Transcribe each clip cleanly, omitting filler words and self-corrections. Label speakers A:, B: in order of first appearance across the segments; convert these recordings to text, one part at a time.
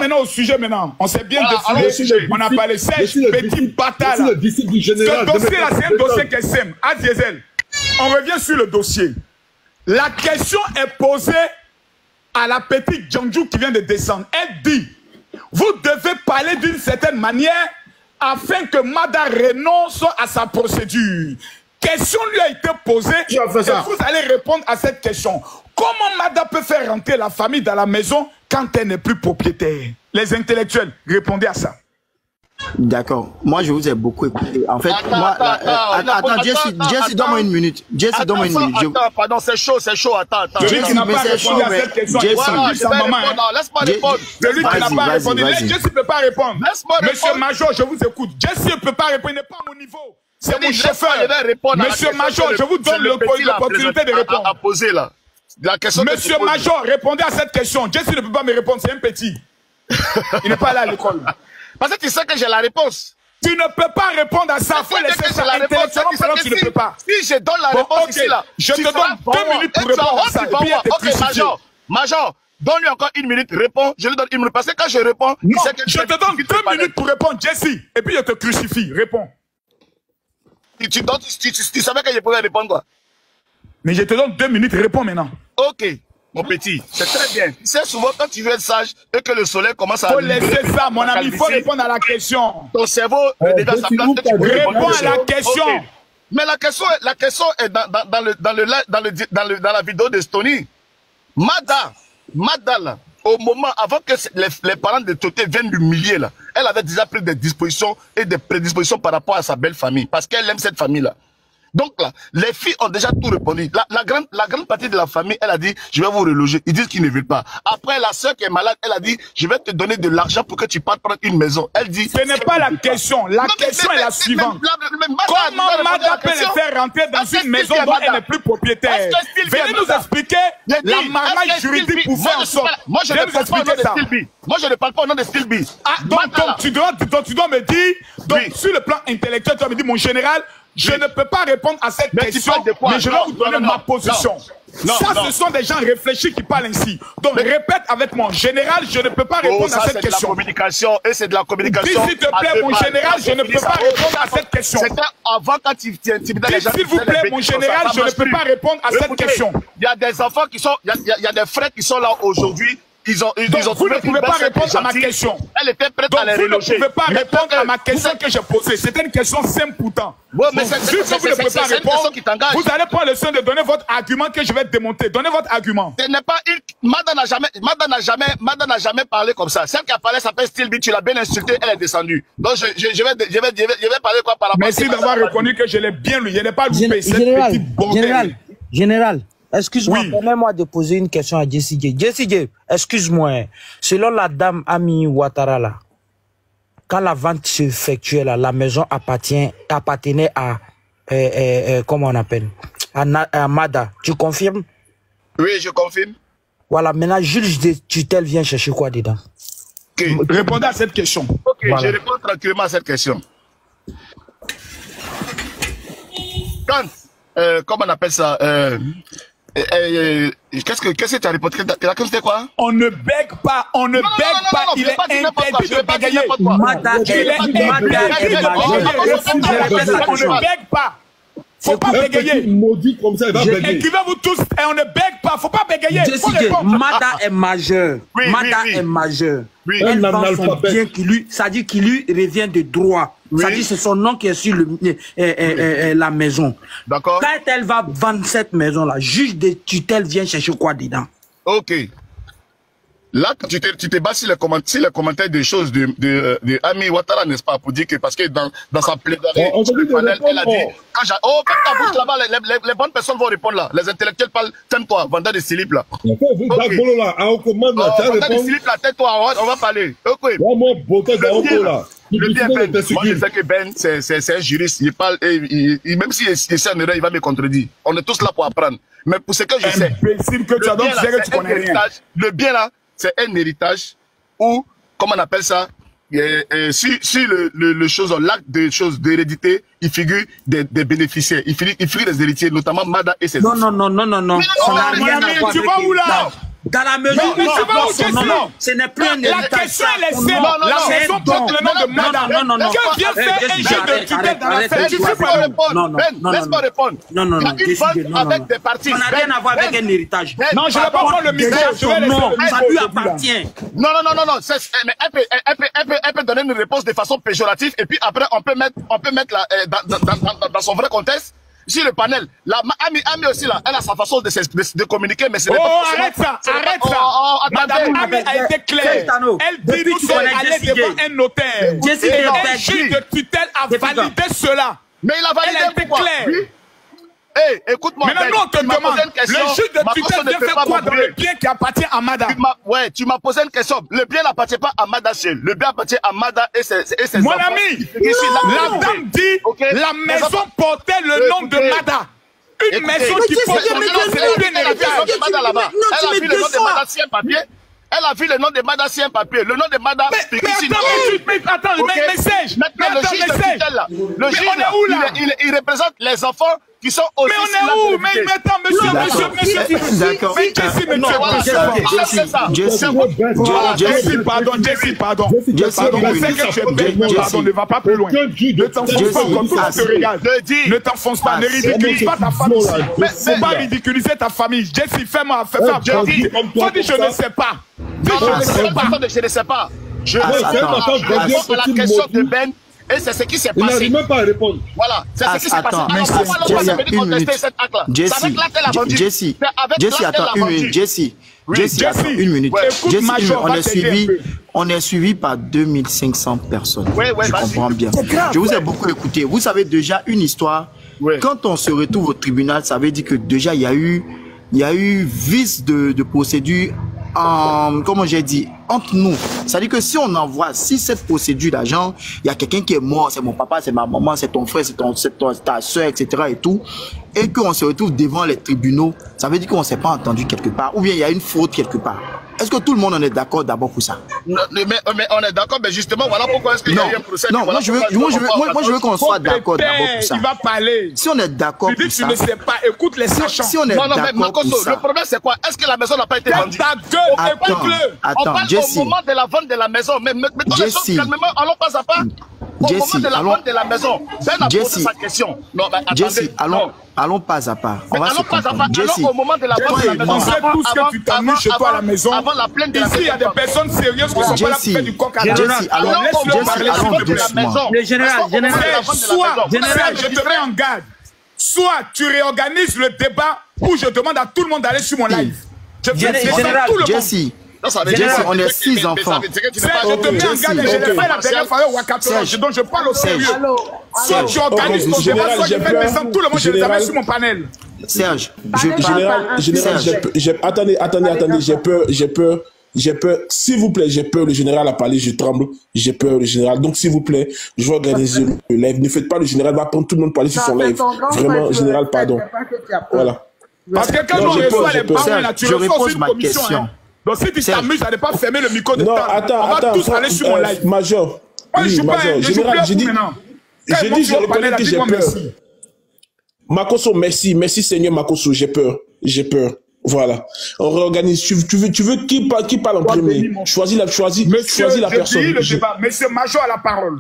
A: maintenant au sujet maintenant. On s'est bien défilé. On a parlé sèche, petit bâtard. Ce dossier-là, c'est un dossier qui est simple. À Diesel, on revient sur le dossier. La question est posée à la petite Djandjou qui vient de descendre. Elle dit, vous devez parler d'une certaine manière afin que Mada renonce à sa procédure. Question lui a été posée et vous allez répondre à cette question. Comment Mada peut faire rentrer la famille dans la maison quand elle n'est plus propriétaire? Les intellectuels, répondez à ça.
B: D'accord. Moi, je vous ai beaucoup écouté. En fait, attends, Jesse, donne-moi une minute. Jesse, donne-moi une minute.
C: Attends, pardon, c'est chaud, attends.
A: Celui qui n'a pas répondu à cette question, laisse-moi répondre. Celui qui n'a pas répondu, Jesse ne peut pas répondre. Monsieur Major, je vous écoute. Jesse ne peut pas répondre, il n'est pas à mon niveau. C'est mon chauffeur. Monsieur Major, je vous donne l'opportunité de répondre. Monsieur Major, répondez à cette question. Jesse ne peut pas me répondre, c'est un petit. Il n'est pas là à l'école.
C: Parce que tu sais que j'ai la réponse.
A: Tu ne peux pas répondre à ça. Il faut laisser ça intellectuellement pendant que tu ne peux pas.
C: Si je donne la réponse ici, là.
A: Je te donne 2 minutes pour répondre à ça.
C: Ok, Major, donne-lui encore 1 minute, réponds. Je lui donne 1 minute. Parce que quand je réponds,
A: il sait que je te donne 2 minutes pour répondre, Jesse. Et puis je te crucifie. Réponds.
C: Tu savais que je pouvais répondre quoi?
A: Mais je te donne 2 minutes, réponds maintenant.
C: Ok. Mon petit, c'est très bien. C'est souvent quand tu veux être sage et que le soleil commence à...
A: Il faut laisser ça, mon ami. Il faut répondre à la question.
C: Ton cerveau est déjà sa place.
A: Réponds à la question.
C: Okay. Mais la question est dans la vidéo de Stony. Mada, là, au moment, avant que les parents de Toté viennent l'humilier, là, elle avait déjà pris des dispositions et des prédispositions par rapport à sa belle famille. Parce qu'elle aime cette famille-là. Donc là, les filles ont déjà tout répondu. La grande partie de la famille, elle a dit, je vais vous reloger. Ils disent qu'ils ne veulent pas. Après, la sœur qui est malade, elle a dit, je vais te donner de l'argent pour que tu partes prendre une maison. Elle dit...
A: Ce n'est pas la question. La question est la suivante. Comment Mada peut les faire rentrer dans une maison dont elle n'est plus propriétaire? Venez nous expliquer la marmaille juridique pour faire en sorte.
C: Moi, je ne parle pas au nom de Stilby. Moi, je ne parle pas au nom de Stilby.
A: Donc, tu dois me dire, donc, sur le plan intellectuel, tu dois me dire, mon général, je ne peux pas répondre à cette question, mais je vais vous donner ma position. Ce sont des gens réfléchis qui parlent ainsi. Donc, répète avec moi. Général, je ne peux pas répondre à cette question.
C: C'est de la communication, et c'est de la communication.
A: S'il te plaît, mon général, je ne peux pas répondre à cette question.
C: C'était avant quand tu intimidais les gens.
A: S'il vous plaît, mon général, je ne peux pas répondre à cette question.
C: Il y a des enfants qui sont, il y a des frères qui sont là aujourd'hui. Vous
A: ne pouvez pas répondre à ma question.
C: Elle était prête à les reloger.
A: Vous ne pouvez pas répondre à ma question que j'ai posée. C'était une question simple pourtant.
C: Mais c'est
A: vous ne pouvez pas répondre, vous allez prendre le soin de donner votre argument que je vais démonter. Donnez votre argument.
C: Ce n'est pas Mada n'a jamais parlé comme ça. Celle qui a parlé s'appelle Stilby. Tu l'as bien insultée, elle est descendue. Donc je vais parler quoi par rapport à...
A: Merci d'avoir reconnu que je l'ai bien lu. Je n'ai pas loupé cette petite bordel.
D: Général. Excuse-moi, permets-moi de poser une question à Jesse J. Jesse J, excuse-moi. Selon la dame Ami Ouattara, là, quand la vente s'effectuait, là, la maison appartenait à, comment on appelle, à Mada. Tu confirmes?
C: Oui, je confirme.
D: Voilà, maintenant, juge de tutelle vient chercher quoi dedans?
C: Okay.
A: Répondez à cette question.
C: Ok, voilà. Je réponds tranquillement à cette question. Quand, comment on appelle ça, qu'est-ce que tu as répondu? La question c'était quoi?
A: On ne bègue pas, on ne bègue pas, il est interdit de bégayer.
D: Mada,
A: on ne bègue pas. Faut pas bégayer.
E: Maudit comme ça, il va bégayer.
A: Écrivez-vous tous et on ne bègue pas. Faut pas bégayer.
D: Mada est majeur. Mada est majeur. Elle vend son bien qui lui, ça dit qu'il lui revient de droit. Ça dit c'est son nom qui est sur la maison.
C: D'accord.
D: Quand elle va vendre cette maison-là, juge de tutelle vient chercher quoi dedans?
C: Ok. Là, tu te bases sur les commentaires des choses de Ami Ouattara, n'est-ce pas, pour dire que, parce que dans sa plaidoirie, elle a dit, quand ta bouche là-bas, les bonnes personnes vont répondre là. Les intellectuels parlent, tais-toi, vendeur de slip là.
E: Vendeur
C: de slip là, tais-toi, on va parler. Ok. Le bien Ben, moi je sais que Ben, c'est un juriste, il parle, même s'il est en erreur, il va me contredire. On est tous là pour apprendre. Mais pour ce que je sais, le bien là, c'est un héritage où, comment on appelle ça, sur l'acte de choses d'hérédité, il figure des bénéficiaires, il figure des héritiers, notamment Mada et ses
D: Non. Ça n'a rien à voir.
A: Tu vas où là?
D: Dans la maison, non, ce n'est plus un héritage.
A: La question est simple. La maison porte le nom de madame. Que vient faire un juge de tutelle dans la fête?
C: Laisse-moi répondre.
D: Non.
C: Avec des parties.
D: Ça n'a rien à voir avec un héritage.
A: Non, je ne vais pas prendre le micro.
D: Ça lui appartient.
C: Non. Mais elle peut donner une réponse de façon péjorative et puis après on peut mettre dans son vrai contexte. Si le panel, Ami aussi là, elle a sa façon de communiquer, mais c'est
A: arrête ça. Madame Ami a été claire. Elle dit nous sommes allés devant un notaire. Et un juge de tutelle a validé cela.
C: Mais il a validé pourquoi? Hey, écoute-moi.
A: Maintenant, nous, on te demande, le juge de tutelle vient faire quoi dans le bien qui appartient à madame?
C: Tu m'as posé une question. Le bien n'appartient pas à Mada Shell. Le bien appartient à Mada et ses
A: Mon
C: enfants.
A: ami, la dame dit, la maison portait le nom de Mada. Une maison qui porte le nom de Mada là-bas.
C: Elle a vu le nom de Mada sur un papier. Elle a vu le nom de Mada sur un papier. Le nom de Mada.
A: Mais attends, mais Serge.
C: Maintenant, le juge de tutelle là. Le juge là, il représente les enfants qui sont aussi.
A: Mais on est où? Mais attends, monsieur.
B: D'accord.
A: Jesse, pardon. Je sais que tu es bête, pardon, ne va pas plus loin. Ne t'enfonce pas comme ça te regarde. Ne t'enfonce pas, ne ridiculise pas ta famille. Faut pas ridiculiser ta famille. Jesse, fais-moi. Faut dire je ne sais pas.
C: Je ne sais pas. Je réponds à la question de Ben. Et c'est ce qui s'est passé.
E: Il n'arrive même pas à répondre.
C: Voilà, c'est ce qui s'est passé.
B: Jesse, attends une minute. Jesse, attends une minute. On est suivi par 2500 personnes. Je comprends bien. Je vous ai beaucoup écouté. Vous savez déjà une histoire. Quand on se retrouve au tribunal, ça veut dire que déjà il y a eu vice de procédure. Comment j'ai dit, entre nous. C'est-à-dire que si on envoie, si cette procédure d'argent, il y a quelqu'un qui est mort, c'est mon papa, c'est ma maman, c'est ton frère, c'est ta soeur, etc. et tout, et qu'on se retrouve devant les tribunaux, ça veut dire qu'on ne s'est pas entendu quelque part, ou bien il y a une faute quelque part. Est-ce que tout le monde en est d'accord d'abord pour ça?
C: Mais on est d'accord, mais justement, voilà pourquoi est-ce qu'il y a eu un procès.
B: Non, moi je veux qu'on soit d'accord d'abord pour ça.
A: Il va parler.
B: Si on est d'accord pour ça.
A: Tu dis que tu ne sais pas, écoute les sachants.
B: Si on est d'accord pour ça.
C: Le problème c'est quoi? Est-ce que la maison n'a pas été vendue?
B: Attends, Jesse.
C: Au moment de la vente de la maison, mais mettons les choses calmement, allons pas à pas. Au moment de la vente de la maison, Ben a posé sa question. Non, mais
B: Jesse, allons pas à pas. On va se comprendre.
C: Jesse, au moment de la vente de la maison,
A: on sait tout ce que tu t'amuses chez toi à la maison.
C: Avant la plainte de la maison.
A: Ici, il y a des personnes sérieuses qui sont pas là pour faire du coq à l'âne. Laisse-le parler, s'il te plaît.
D: Le général,
A: Soit, je te mets en garde. Soit tu réorganises le débat ou je demande à tout le monde d'aller sur mon live. Je
D: Général,
A: tout le monde.
B: Jesse, on est 6 enfants.
A: Je te mets en garde et je l'ai fait la dernière fois au Ouagadougou, donc je parle au sérieux. Soit tu organises ton débat, soit je fais descendre tout le monde, je les amène sur mon panel.
B: Serge,
E: attendez, j'ai peur, s'il vous plaît, j'ai peur, le général a parlé, je tremble, j'ai peur, le général. Donc, s'il vous plaît, je vais organiser le live. Ne faites pas le général, va prendre tout le monde parler sur son live. Vraiment, général, pardon. Voilà.
A: Parce que quand on reçoit les parents, là, tu reçois aussi une commission. Donc, si tu t'amuses à ne pas fermer le micro de temps, on va tous aller sur mon live.
E: Major, général, j'ai dit, je reconnais que j'ai peur. Makosso, merci Seigneur Makosso, j'ai peur. Voilà. On réorganise. Tu veux qui parle en premier? Choisis la personne.
A: Monsieur Major a la parole.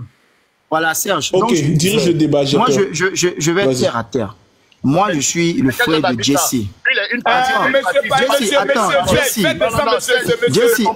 B: Voilà, Serge.
E: Ok, dirige le débat.
B: Moi, je vais être terre à terre. Moi, je suis le frère de Jesse.
A: Monsieur, attends, Jesse,